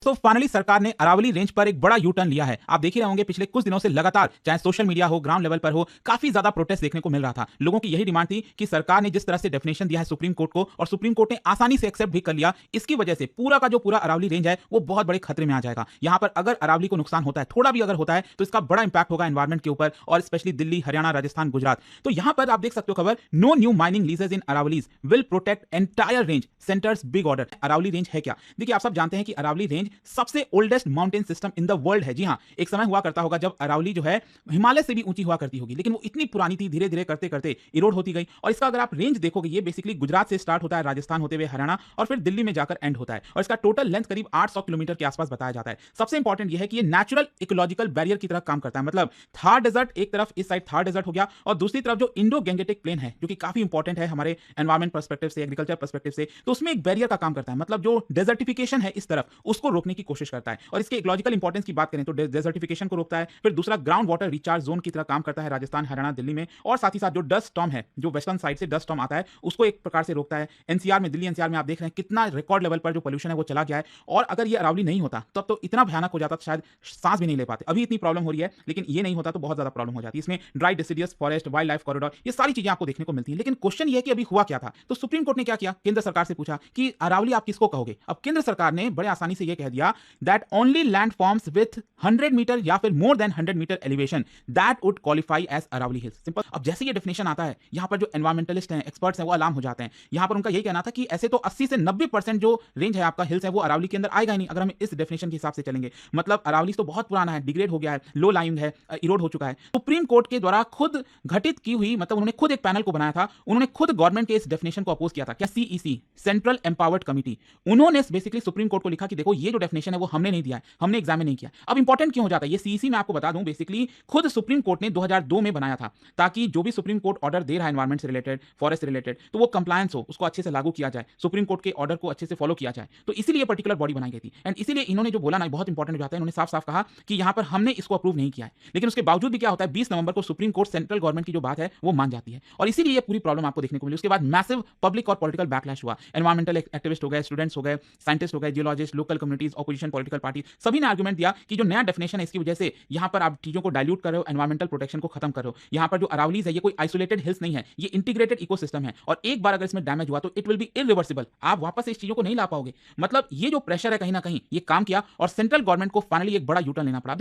तो फाइनली सरकार ने अरावली रेंज पर एक बड़ा यू टर्न लिया है। आप देख ही रहे होंगे पिछले कुछ दिनों से लगातार चाहे सोशल मीडिया हो, ग्राउंड लेवल पर हो, काफी ज्यादा प्रोटेस्ट देखने को मिल रहा था। लोगों की यही डिमांड थी कि सरकार ने जिस तरह से डेफिनेशन दिया है सुप्रीम कोर्ट को, और सुप्रीम कोर्ट ने आसानी से एक्सेप्ट भी कर लिया, इसकी वजह से पूरा का जो पूरा अरावली रेंज है वो बहुत बड़े खतरे में आ जाएगा। यहाँ पर अगर अरावली को नुकसान होता है, थोड़ा भी अगर होता है, तो इसका बड़ा इंपैक्ट होगा एनवायरमेंट के ऊपर, और स्पेशली दिल्ली, हरियाणा, राजस्थान, गुजरात। तो यहाँ पर आप देख सकते हो खबर, no new mining leases in Aravallis will protect entire range, centre's big order. Aravalli range है क्या? देखिए, आप सब जानते हैं कि अरावली रेंज सबसे oldest mountain system in the world है। जी हाँ, एक समय हुआ करता होगा जब अरावली जो है हिमालय से भी ऊंची हुआ करती होगी, लेकिन वो इतनी पुरानी थी, धीरे धीरे करते करते इरोड होती गई। और इसका अगर आप रेंज देखोगे, ये बेसिकली गुजरात से स्टार्ट होता है, राजस्थान होते हुए हरियाणा, और फिर दिल्ली में जाकर एंड होता है। और इसका टोटल लेंथ करीब 800 किलोमीटर के आसपास बताया जाता है। सबसे इंपॉर्टेंट यह है कि ये नेचुरल इकोलॉजिकल बैरियर की तरह काम करता है। मतलब थार डेजर्ट एक तरफ, इस साइड थार डेजर्ट हो गया, और दूसरी तरफ जो इंडो गैंगेटिक प्लेन है, जो कि काफी इंपॉर्टेंट है हमारे एनवायरमेंट पर्सपेक्टिव से, एग्रीकल्चर पर्सपेक्टिव से, तो उसमें एक बैरियर का काम करता है। मतलब जो डेजर्टिफिकेशन है इस तरफ, उसको रोकने की कोशिश करता है। और इसके इकोलॉजिकल इंपॉर्टेंस की बात करें तो डेजर्टिफिकेशन को रोकता है। फिर दूसरा ग्राउंड वाटर रिचार्ज जोन की तरह काम करता है राजस्थान, हरियाणा, दिल्ली में। और साथ ही साथ जो डस्ट स्टॉर्म है, जो वेस्टर्न साइड से डस्ट स्टॉर्म आता है, उसको एक प्रकार से रोकता है। एनसीआर में, दिल्ली एनसीआर में आप देख रहे हैं कितना रिकॉर्ड लेवल पर जो पोल्यूशन है वो चला गया है। और अगर ये अरावली नहीं होता तब तो इतना भयानक हो जाता, शायद सांस भी नहीं ले पाते। अभी इतनी प्रॉब्लम हो रही है, लेकिन ये नहीं होता तो बहुत ज्यादा प्रॉब्लम हो जाती। इसमें dry deciduous forest, wild life corridor, ये सारी चीजें आपको देखने को मिलती है। लेकिन क्वेश्चन ये है कि अभी हुआ क्या था? तो सुप्रीम कोर्ट ने क्या किया, केंद्र सरकार से पूछा कि अरावली आप किसको कहोगे। अब केंद्र सरकार ने बड़े आसानी से यह कह दिया that only land forms with 100 metre या फिर more than 100 metre elevation that would qualify as Aravalli hills. Simple. अब जैसे ये डेफिनेशन आता है, यहां पर जो एनवायरमेंटलिस्ट हैं, एक्सपर्ट्स हैं, वो अलार्म हो जाते हैं। यहां पर उनका यही कहना था कि ऐसे तो 80 से 90% जो रेंज है आपका हिल्स है, वो अरावली के अंदर आएगा ही नहीं अगर हम इस डेफिनेशन के हिसाब से चलेंगे। मतलब अरावली तो बहुत पुराना है, डिग्रेड हो गया है, लो लाइंग है, इरोड हो चुका है। सुप्रीम कोर्ट के द्वारा खुद घटित की हुई, मतलब उन्होंने खुद एक पैनल को बनाया था, उन्होंने खुद गवर्नमेंट के इस डेफिनेशन को अपोज किया था। क्या? CEC, central empowered committee. उन्होंने बेसिकली सुप्रीम कोर्ट को लिखा कि देखो, ये जो डेफिनेशन है वो हमने नहीं दिया है, हमने एग्जामिन नहीं किया। अब इंपॉर्टेंट क्यों हो जाता है ये सीईसी? मैं आपको बता दूं, बेसिकली खुद सुप्रीम कोर्ट ने 2002 में बनाया था, ताकि जो भी सुप्रीम कोर्ट ऑर्डर दे रहा है एनवायरमेंट से रिलेटेड, फॉरेस्ट से रिलेटेड, तो वो कंप्लायंस हो, उसको अच्छे से लागू किया जाए, सुप्रीम कोर्ट के ऑर्डर को अच्छे से फॉलो किया जाए। तो इसीलिए पर्टिकुलर बॉडी बनाई गई थी। एंड इसीलिए इन्होंने जो बोला ना, बहुत इंपॉर्टेंट हो जाता है, इन्होंने साफ साफ कहा कि यहां पर हमने इसको अप्रूव नहीं किया है। लेकिन उसके बावजूद भी क्या होता है, 20 नवंबर को सुप्रीम कोर्ट सेंट्रल गवर्नमेंट की जो बात है वो मान जाती है, और इसीलिए ये पूरी प्रॉब्लम आपको देखने को मिली। उसके बाद मैसिव पब्लिक और पॉलिटिकल बैकलैश हुआ। एनवायरमेंटल एक्टिविस्ट हो गए, स्टूडेंट्स हो गए, साइंटिस्ट हो गए, geologist, local communities, opposition political party, सभी ने आर्गुमेंट दिया कि जो नया डेफिनेशन है इसकी वजह से यहां पर आप चीजों को डाइल्यूट कर रहे हो, एनवायरमेंटल प्रोटेक्शन को खत्म कर रहे हो। यहां पर जो अरावलीज है ये कोई आइसोलेटेड हिल्स नहीं है, ये इंटीग्रेटेड इकोसिस्टम है, और एक बार अगर इसमें डैमेज हुआ तो इट विल बी इरिवर्सिबल। आप वापस इस चीजों को नहीं ला पाओगे। मतलब ये जो प्रेशर है कहीं ना कहीं ये काम किया, और सेंट्रल गवर्नमेंट को फाइनली एक बड़ा यूटर्न लेना पड़ा।